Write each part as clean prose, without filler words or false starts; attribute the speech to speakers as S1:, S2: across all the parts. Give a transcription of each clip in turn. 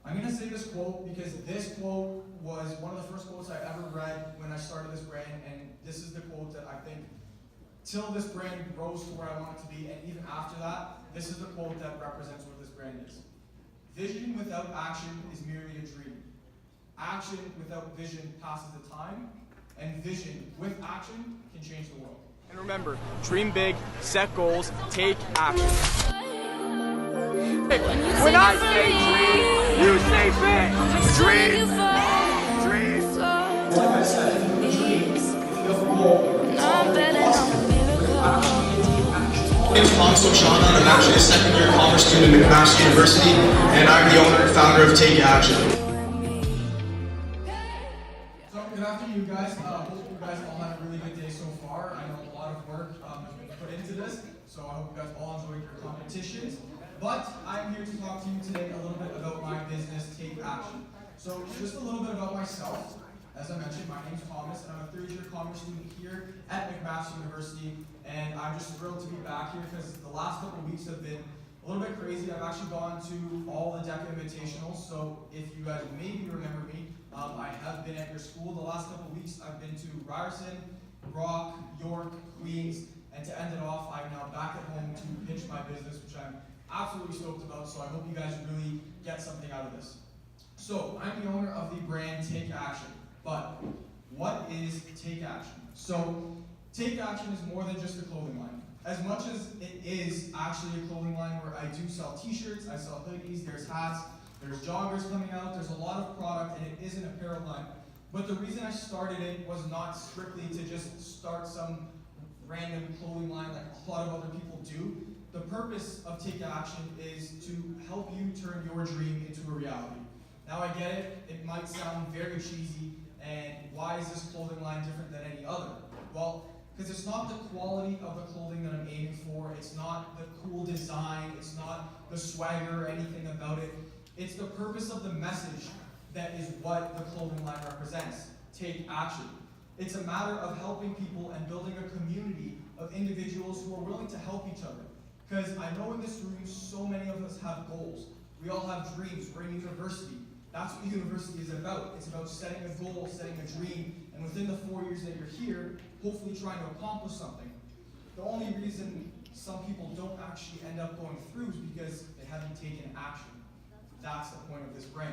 S1: I'm going to say this quote because this quote was one of the first quotes I ever read when I started this brand, and this is the quote that I think, till this brand grows to where I want it to be, and even after that, this is the quote that represents what this brand is. Vision without action is merely a dream. Action without vision passes the time, and vision with action can change the world. And remember, dream big, set goals, take action.
S2: When I say dream, you say big. Dream. Dream.
S1: Like I said, if you have a dream, if you have a goal,
S3: My name is Ponso Shauna, and I'm actually a second-year commerce student at McMaster University, and I'm the owner and founder of Take Action.
S1: So good afternoon, you guys. Hope you guys all had a really good day so far. I know a lot of work has been put into this, so I hope you guys all enjoyed your competitions. But I'm here to talk to you today a little bit about my business, Take Action. So just a little bit about myself. As I mentioned, my name's Thomas, and I'm a third-year commerce student here at McMaster University, and I'm just thrilled to be back here because the last couple of weeks have been a little bit crazy. I've actually gone to all the DECA Invitationals, so if you guys maybe remember me, I have been at your school the last couple of weeks. I've been to Ryerson, Brock, York, Queens, and to end it off, I'm now back at home to pitch my business, which I'm absolutely stoked about, so I hope you guys really get something out of this. So, I'm the owner of the brand Take Action. But what is Take Action? So, Take Action is more than just a clothing line. As much as it is actually a clothing line where I do sell t-shirts, I sell hoodies, there's hats, there's joggers coming out, there's a lot of product, and it is an apparel line. But the reason I started it was not strictly to just start some random clothing line like a lot of other people do. The purpose of Take Action is to help you turn your dream into a reality. Now I get it, it might sound very cheesy, and why is this clothing line different than any other? Well, because it's not the quality of the clothing that I'm aiming for, it's not the cool design, it's not the swagger or anything about it. It's the purpose of the message that is what the clothing line represents. Take action. It's a matter of helping people and building a community of individuals who are willing to help each other. Because I know in this room, so many of us have goals. We all have dreams. We're in university. That's what university is about. It's about setting a goal, setting a dream, and within the 4 years that you're here, hopefully trying to accomplish something. The only reason some people don't actually end up going through is because they haven't taken action. That's the point of this brand.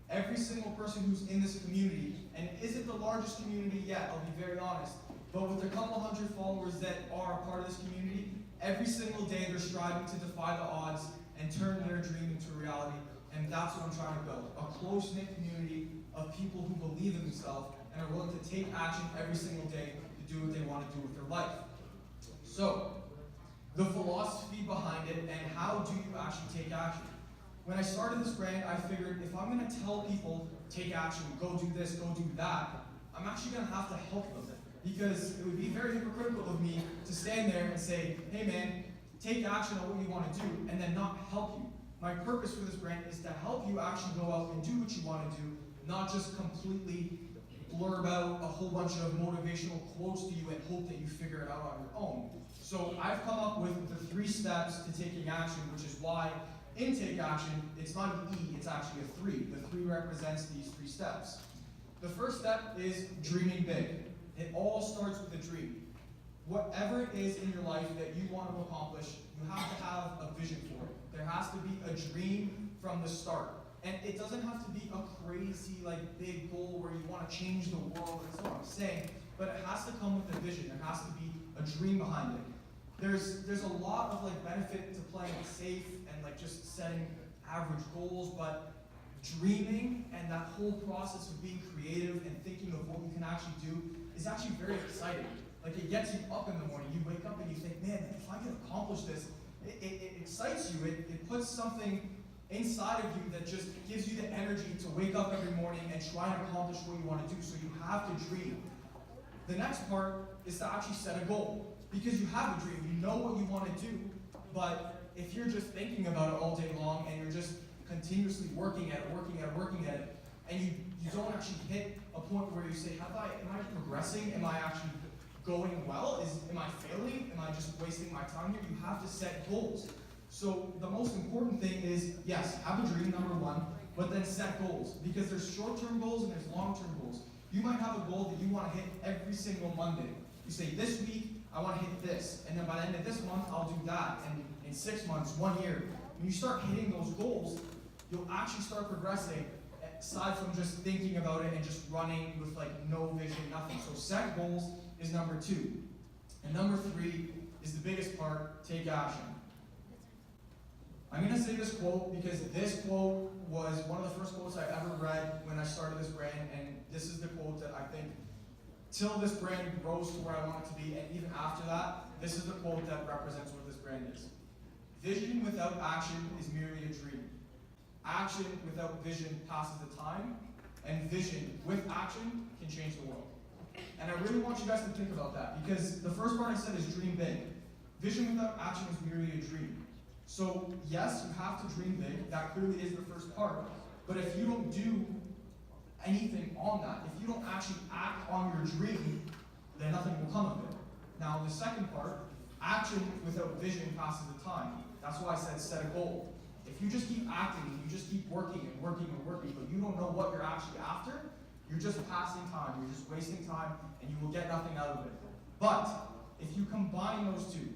S1: Every single person who's in this community, and it isn't the largest community yet, I'll be very honest, but with the couple hundred followers that are a part of this community, every single day they're striving to defy the odds and turn their dream into reality. And that's what I'm trying to build. A close-knit community of people who believe in themselves and are willing to take action every single day to do what they want to do with their life. So, the philosophy behind it and how do you actually take action? When I started this brand, I figured if I'm going to tell people, take action, go do this, go do that, I'm actually going to have to help them. Because it would be very hypocritical of me to stand there and say, hey man, take action on what you want to do, and then not help you. My purpose for this brand is to help you actually go out and do what you want to do, not just completely blurb out a whole bunch of motivational quotes to you and hope that you figure it out on your own. So I've come up with the 3 steps to taking action, which is why in Take Action, it's not an E, it's actually a 3. The 3 represents these 3 steps. The first step is dreaming big. It all starts with a dream. Whatever it is in your life that you want to accomplish, you have to have a vision for it. There has to be a dream from the start. And it doesn't have to be a crazy, big goal where you want to change the world. That's not what I'm saying. But it has to come with a vision. There has to be a dream behind it. There's a lot of benefit to playing it safe and just setting average goals, but dreaming and that whole process of being creative and thinking of what you can actually do is actually very exciting. It gets you up in the morning. You wake up and you think, man, if I can accomplish this, it excites you. It puts something inside of you that just gives you the energy to wake up every morning and try and accomplish what you want to do. So you have to dream. The next part is to actually set a goal. Because you have a dream, you know what you want to do, but if you're just thinking about it all day long and you're just continuously working at it, and you don't actually hit a point where you say, am I progressing? Am I actually going well? Am I failing? Am I just wasting my time here? You have to set goals. So the most important thing is, yes, have a dream, number 1, but then set goals, because there's short-term goals and there's long-term goals. You might have a goal that you want to hit every single Monday. You say, this week, I want to hit this, and then by the end of this month, I'll do that, and in 6 months, 1 year. When you start hitting those goals, you'll actually start progressing, aside from just thinking about it and just running with like no vision, nothing. So set goals is number 2. And number 3 is the biggest part, take action. I'm going to say this quote because this quote was one of the first quotes I ever read when I started this brand, and this is the quote that I think, till this brand grows to where I want it to be, and even after that, this is the quote that represents what this brand is. Vision without action is merely a dream. Action without vision passes the time, and vision with action can change the world. And I really want you guys to think about that, because the first part I said is dream big. Vision without action is merely a dream. So yes, you have to dream big. That clearly is the first part. But if you don't do anything on that, if you don't actually act on your dream, then nothing will come of it. Now the second part, action without vision passes the time. That's why I said set a goal. If you just keep acting, you just keep working and working and working, but you don't know what you're actually after, you're just passing time, you're just wasting time, and you will get nothing out of it. But if you combine those two,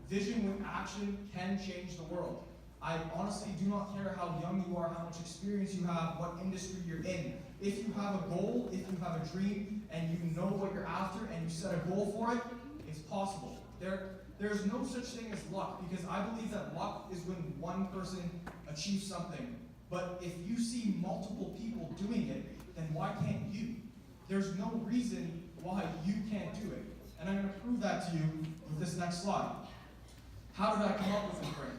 S1: vision with action can change the world. I honestly do not care how young you are, how much experience you have, what industry you're in. If you have a goal, if you have a dream, and you know what you're after, and you set a goal for it, it's possible. There's no such thing as luck, because I believe that luck is when one person achieves something. But if you see multiple people doing it, then why can't you? There's no reason why you can't do it. And I'm going to prove that to you with this next slide. How did I come up with this brand?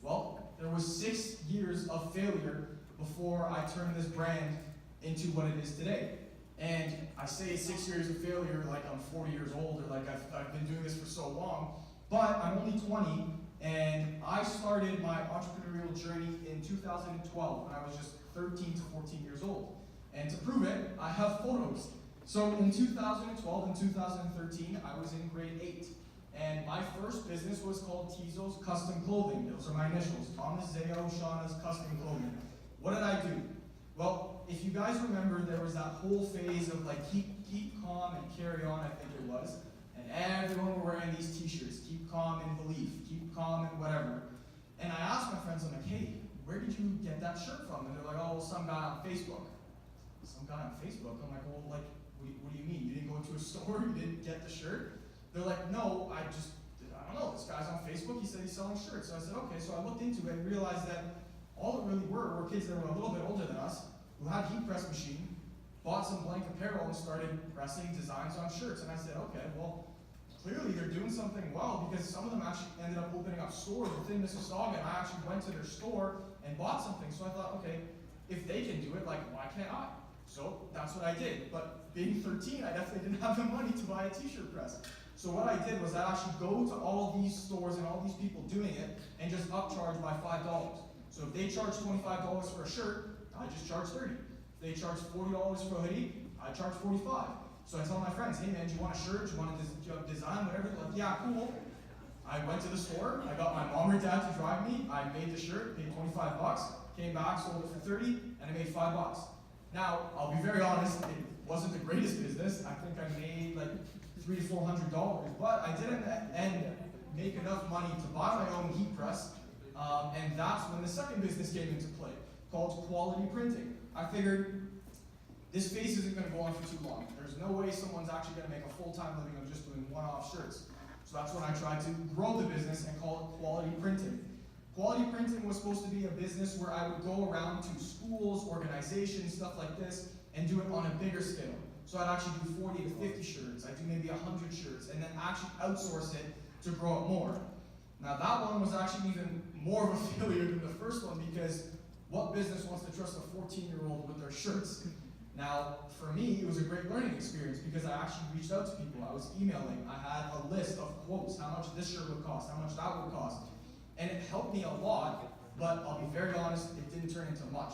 S1: Well, there was 6 years of failure before I turned this brand into what it is today. And I say 6 years of failure like I'm 40 years old, or like I've been doing this for so long, but I'm only 20, and I started my entrepreneurial journey in 2012 when I was just 13 to 14 years old. And to prove it, I have photos. So in 2012 and 2013, I was in grade 8. And my first business was called Tizo's Custom Clothing. Those are my initials, Thomas Zao Shauna's Custom Clothing. What did I do? Well, if you guys remember, there was that whole phase of like keep calm and carry on, I think it was. And everyone were wearing these t-shirts, keep calm and belief, keep calm and whatever. And I asked my friends, I'm like, hey, where did you get that shirt from? And they're like, oh, well, some guy on Facebook. Some guy on Facebook? I'm like, well, like, what do you mean? You didn't go to a store, you didn't get the shirt? They're like, no, I don't know, this guy's on Facebook, he said he's selling shirts. So I said, okay, so I looked into it and realized that all it really were kids that were a little bit older than us, who had a heat press machine, bought some blank apparel and started pressing designs on shirts. And I said, okay, well, clearly they're doing something well, because some of them actually ended up opening up stores within Mississauga, and I actually went to their store and bought something. So I thought, okay, if they can do it, like, why can't I? So that's what I did. But being 13, I definitely didn't have the money to buy a t-shirt press. So what I did was I actually go to all these stores and all these people doing it and just upcharge by $5. So if they charge $25 for a shirt, I just charge $30. If they charge $40 for a hoodie, I charge $45. So I tell my friends, hey man, do you want a shirt? Do you want a design, whatever? They're like, yeah, cool. I went to the store, I got my mom or dad to drive me, I made the shirt, paid 25 bucks, came back, sold it for 30, and I made $5. Now, I'll be very honest, it wasn't the greatest business. I think I made like $300 to $400, but I did in the end make enough money to buy my own heat press, and that's when the second business came into play, called Quality Printing. I figured this phase isn't going to go on for too long. There's no way someone's actually going to make a full-time living of just doing one-off shirts. So that's when I tried to grow the business and call it Quality Printing. Quality Printing was supposed to be a business where I would go around to schools, organizations, stuff like this, and do it on a bigger scale. So I'd actually do 40 to 50 shirts, I'd do maybe 100 shirts, and then actually outsource it to grow it more. Now that one was actually even more of a failure than the first one, because what business wants to trust a 14-year-old with their shirts? Now, for me, it was a great learning experience, because I actually reached out to people. I was emailing. I had a list of quotes, how much this shirt would cost, how much that would cost. And it helped me a lot, but I'll be very honest, it didn't turn into much.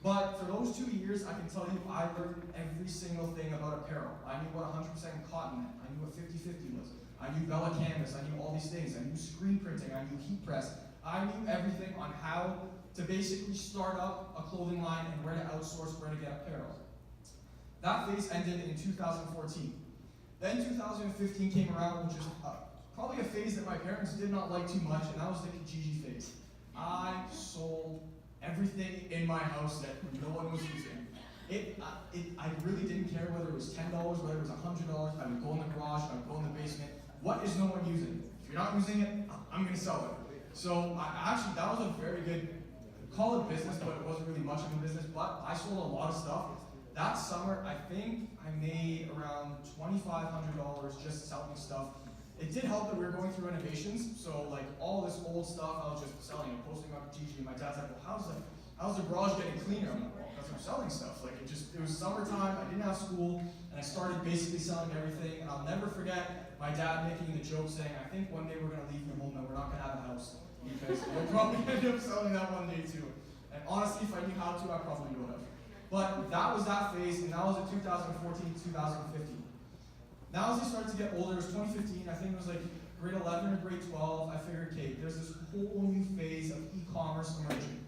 S1: But for those 2 years, I can tell you I learned every single thing about apparel. I knew what 100% cotton meant. I knew what 50-50 was. I knew Bella Canvas. I knew all these things. I knew screen printing. I knew heat press. I knew everything on how to basically start up a clothing line and where to outsource, where to get apparel. That phase ended in 2014. Then 2015 came around, which is probably a phase that my parents did not like too much, and that was the Kijiji phase. I sold everything in my house that no one was using. I really didn't care whether it was $10, whether it was $100. I would go in the garage, I would go in the basement. What is no one using? If you're not using it, I'm gonna sell it. So actually, that was a very good, call it business, but it wasn't really much of a business, but I sold a lot of stuff. That summer, I think I made around $2,500 just selling stuff. It did help that we were going through renovations, so like all this old stuff I was just selling and posting on Kijiji, and my dad's like, well, how's the garage getting cleaner? I'm like, well, because I'm selling stuff. Like it was summertime, I didn't have school, and I started basically selling everything, and I'll never forget my dad making the joke saying, I think one day we're gonna leave you home and we're not gonna have a house, because you'll probably end up selling that one day too. And honestly, if I knew how to, I probably would have. But that was that phase, and that was in 2014, 2015. Now as I started to get older, it was 2015, I think it was like grade 11 or grade 12, I figured, okay, there's this whole new phase of e-commerce emerging.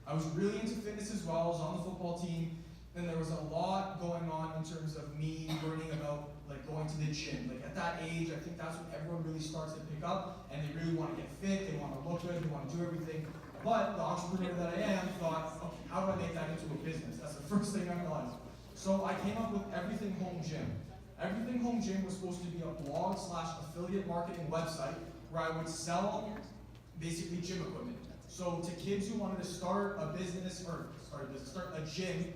S1: I was really into fitness as well, I was on the football team, and there was a lot going on in terms of me learning about like going to the gym. Like at that age, I think that's when everyone really starts to pick up, and they really want to get fit, they want to look good, they want to do everything. But the entrepreneur that I am thought, okay, how do I make that into a business? That's the first thing I realized. So I came up with Everything Home Gym. Everything Home Gym was supposed to be a blog/affiliate marketing website where I would sell basically gym equipment. So to kids who wanted to start a business, start a gym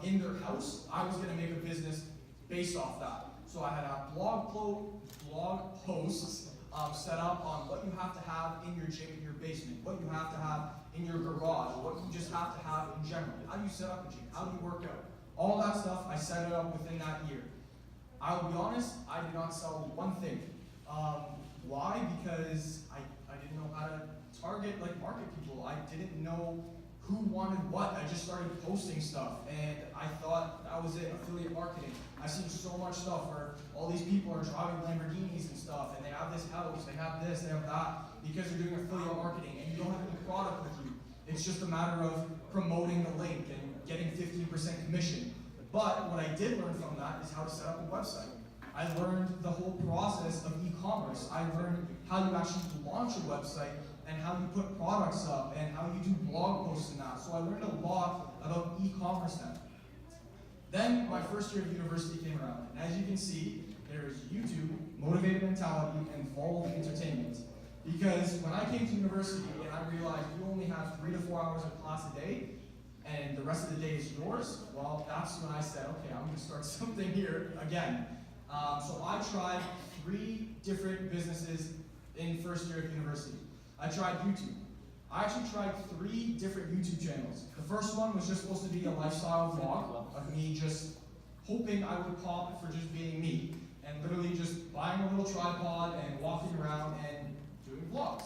S1: in their house, I was gonna make a business based off that. So I had a blog posts set up on what you have to have in your gym, in your basement, what you have to have in your garage, what you just have to have in general. How do you set up a gym? How do you work out? All that stuff, I set it up within that year. I will be honest, I did not sell one thing. Why? Because I didn't know how to target, like market people. I didn't know who wanted what. I just started posting stuff, and I thought that was it, affiliate marketing. I've seen so much stuff where all these people are driving Lamborghinis and stuff, and they have this house, they have this, they have that, because they're doing affiliate marketing, and you don't have any product with you. It's just a matter of promoting the link and getting 15% commission. But what I did learn from that is how to set up a website. I learned the whole process of e-commerce. I learned how you actually launch a website and how you put products up and how you do blog posts and that. So I learned a lot about e-commerce then. Then my first year of university came around. And as you can see, there's YouTube, Motivated Mentality, and Volve Entertainment. Because when I came to university and I realized you only have 3 to 4 hours of class a day, and the rest of the day is yours, well, that's when I said, okay, I'm gonna start something here again. So I tried 3 different businesses in first year of university. I tried YouTube. I actually tried 3 different YouTube channels. The first one was just supposed to be a lifestyle vlog of me just hoping I would pop for just being me, and literally just buying a little tripod and walking around and doing vlogs.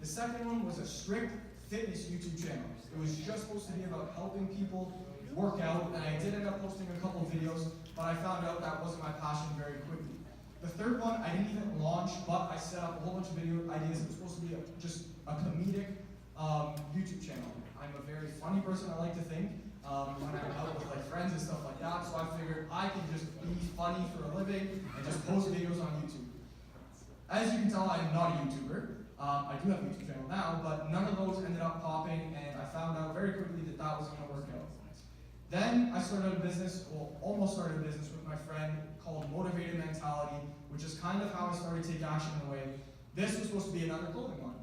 S1: The second one was a strict fitness YouTube channel. It was just supposed to be about helping people work out, and I did end up posting a couple videos, but I found out that wasn't my passion very quickly. The third one, I didn't even launch, but I set up a whole bunch of video ideas. It was supposed to be just a comedic YouTube channel. I'm a very funny person, I like to think, when I'm out with like friends and stuff like that, so I figured I can just be funny for a living and just post videos on YouTube. As you can tell, I'm not a YouTuber. I do have a YouTube channel now, but none of those ended up popping, and I found out very quickly that that wasn't gonna work out. Then I started a business, well, almost started a business with my friend called Motivated Mentality, which is kind of how I started to take action in a way. This was supposed to be another clothing line.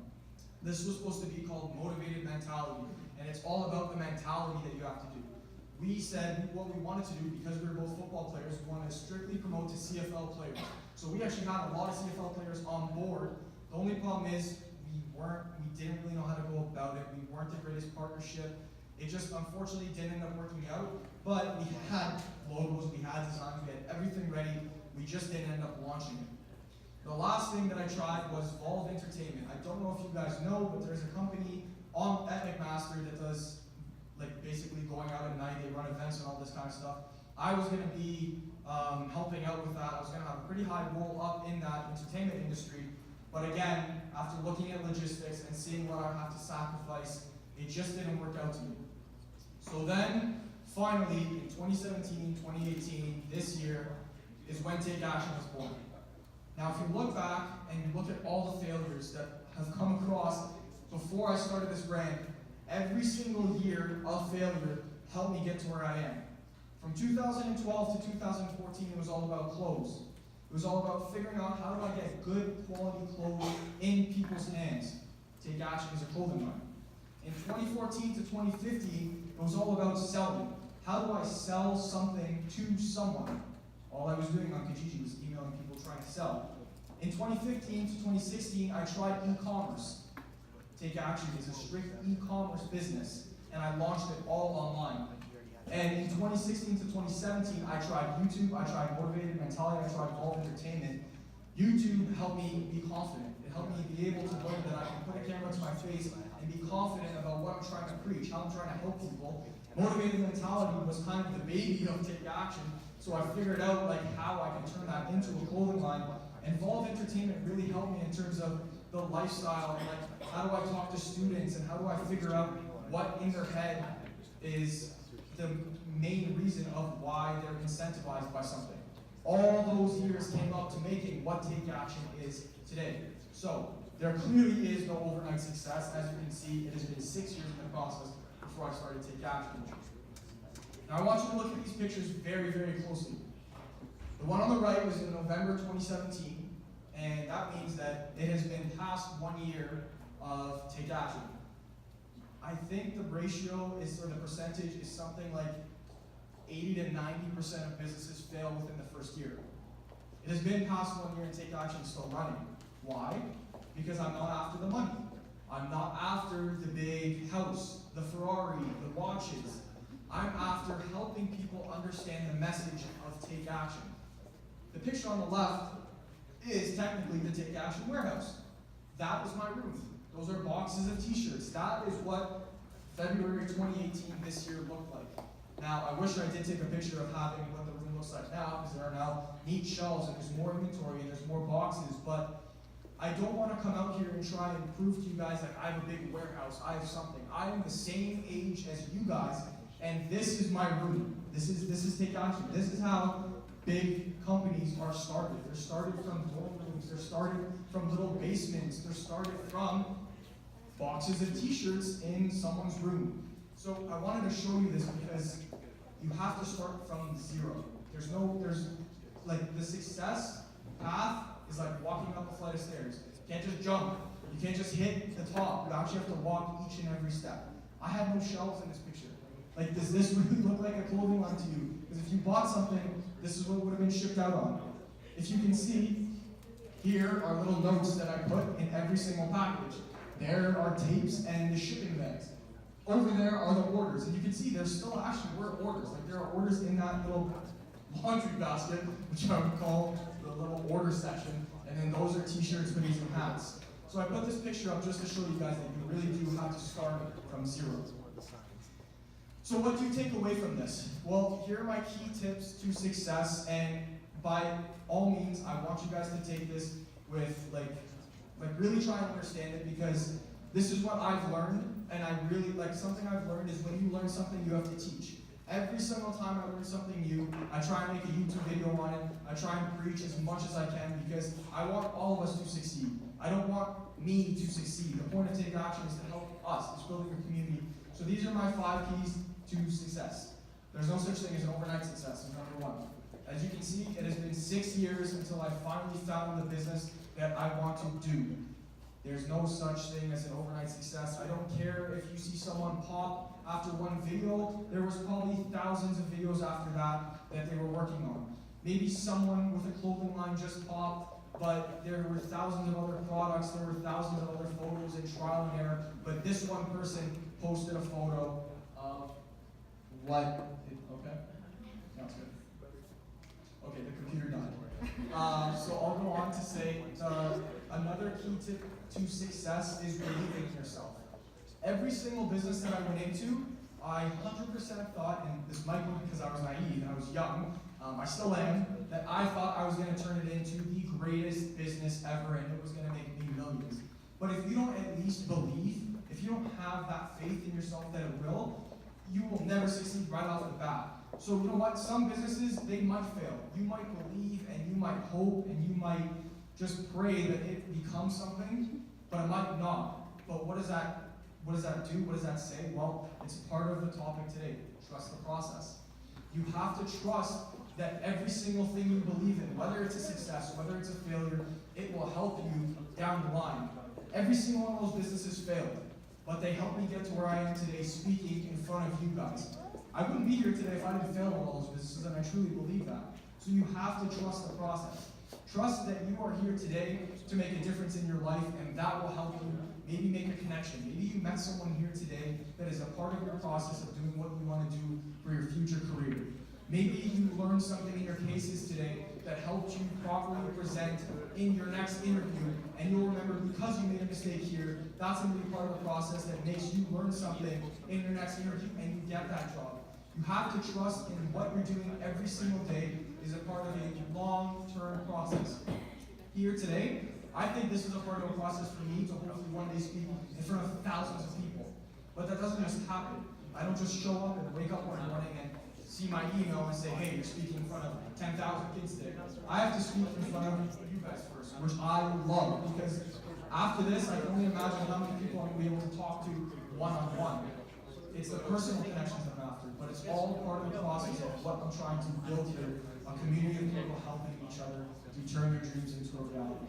S1: This was supposed to be called Motivated Mentality, and it's all about the mentality that you have to do. We said what we wanted to do, because we were both football players, we wanted to strictly promote to CFL players. So we actually had a lot of CFL players on board. The only problem is we didn't really know how to go about it. We weren't the greatest partnership. It just unfortunately didn't end up working out, but we had logos, we had designs, we had everything ready. We just didn't end up launching it. The last thing that I tried was Volve Entertainment. I don't know if you guys know, but there's a company at McMaster that does like basically going out at night, they run events and all this kind of stuff. I was gonna be helping out with that. I was gonna have a pretty high roll up in that entertainment industry, But again, after looking at logistics and seeing what I have to sacrifice, it just didn't work out to me. So then, finally, in 2017, 2018, this year, is when Take Action was born. Now, if you look back and you look at all the failures that have come across before I started this brand, every single year of failure helped me get to where I am. From 2012 to 2014, it was all about clothes. It was all about figuring out how do I get good quality clothes in people's hands. Take Action is a clothing line. In 2014 to 2015, it was all about selling. How do I sell something to someone? All I was doing on Kijiji was emailing people trying to sell. In 2015 to 2016, I tried e-commerce. Take Action is a strict e-commerce business, and I launched it all online. And in 2016 to 2017, I tried YouTube, I tried Motivated Mentality, I tried Vault Entertainment. YouTube helped me be confident. It helped me be able to learn that I can put a camera to my face and be confident about what I'm trying to preach, how I'm trying to help people. Motivated Mentality was kind of the baby of Take Action, so I figured out like how I can turn that into a clothing line. And Vault Entertainment really helped me in terms of the lifestyle, and like how do I talk to students and how do I figure out what in their head is the main reason of why they're incentivized by something. All those years came up to making what Take Action is today. So there clearly is no overnight success. As you can see, it has been 6 years in the process before I started Take Action. Now I want you to look at these pictures very, very closely. The one on the right was in November 2017, and that means that it has been past 1 year of Take Action. I think the ratio is, or the percentage is something like 80 to 90% of businesses fail within the first year. It has been past 1 year and Take Action is still running. Why? Because I'm not after the money. I'm not after the big house, the Ferrari, the watches. I'm after helping people understand the message of Take Action. The picture on the left is technically the Take Action warehouse. That was my room. Those are boxes of t-shirts. That is what February 2018 this year looked like. Now, I wish I did take a picture of having what the room looks like now, because there are now neat shelves and there's more inventory and there's more boxes, but I don't want to come out here and try and prove to you guys that I have a big warehouse, I have something. I am the same age as you guys, and this is my room. This is Take Action. This is how big companies are started. They're started from dorm rooms, they're started from little basements, they're started from boxes of t-shirts in someone's room. So I wanted to show you this because you have to start from zero. There's like the success path is like walking up a flight of stairs. You can't just jump. You can't just hit the top. You actually have to walk each and every step. I have no shelves in this picture. Like, does this really look like a clothing line to you? Because if you bought something, this is what would have been shipped out on. If you can see, here are little notes that I put in every single package. There are tapes and the shipping bags. Over there are the orders, and you can see there still actually were orders. Like, there are orders in that little laundry basket, which I would call the little order section, and then those are t-shirts, hoodies, and hats. So I put this picture up just to show you guys that you really do have to start from zero. So what do you take away from this? Well, here are my key tips to success, and by all means, I want you guys to take this with like really try and understand it, because this is what I've learned, and I really like something I've learned is when you learn something, you have to teach. Every single time I learn something new, I try and make a YouTube video on it. I try and preach as much as I can, because I want all of us to succeed. I don't want me to succeed. The point of Take Action is to help us. It's building a community. So these are my 5 keys to success. There's no such thing as an overnight success, is number 1. As you can see, it has been 6 years until I finally found the business that I want to do. There's no such thing as an overnight success. I don't care if you see someone pop after one video. There was probably thousands of videos after that they were working on. Maybe someone with a clothing line just popped, but there were thousands of other products, there were thousands of other photos and trial and error, but this one person posted a photo of what, okay? Sounds good. Okay, the computer died. So I'll go on to say, another key tip to success is believing in yourself. Every single business that I went into, I 100% thought, and this might be because I was naive and I was young, I still am, that I thought I was going to turn it into the greatest business ever and it was going to make me millions. But if you don't at least believe, if you don't have that faith in yourself that it will, you will never succeed right off the bat. So you know what? Some businesses, they might fail. You might believe and you might hope and you might just pray that it becomes something, but it might not. But what does that do? What does that say? Well, it's part of the topic today. Trust the process. You have to trust that every single thing you believe in, whether it's a success, whether it's a failure, it will help you down the line. Every single one of those businesses failed, but they helped me get to where I am today speaking in front of you guys. I wouldn't be here today if I didn't fail in all those businesses, and I truly believe that. So you have to trust the process. Trust that you are here today to make a difference in your life, and that will help you maybe make a connection. Maybe you met someone here today that is a part of your process of doing what you want to do for your future career. Maybe you learned something in your cases today that helped you properly present in your next interview, and you'll remember because you made a mistake here, that's going to be part of the process that makes you learn something in your next interview and you get that job. You have to trust in what you're doing every single day is a part of a long-term process. Here today, I think this is a part of a process for me to hopefully one day speak in front of thousands of people. But that doesn't just happen. I don't just show up and wake up one morning and see my email and say, hey, you're speaking in front of 10,000 kids today. I have to speak in front of you guys first, which I love, because after this, I can only imagine how many people I'm going to be able to talk to one-on-one. It's the personal connections I'm after, but it's all part of the process of what I'm trying to build here, a community of people helping each other to turn their dreams into a reality.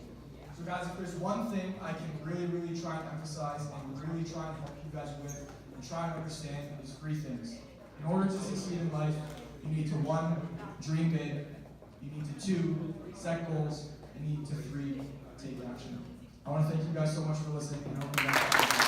S1: So guys, if there's one thing I can really try and emphasize and really try and help you guys with and try and understand is 3 things. In order to succeed in life, you need to 1, dream big, you need to 2, set goals, and you need to 3, take action. I want to thank you guys so much for listening. And I hope you guys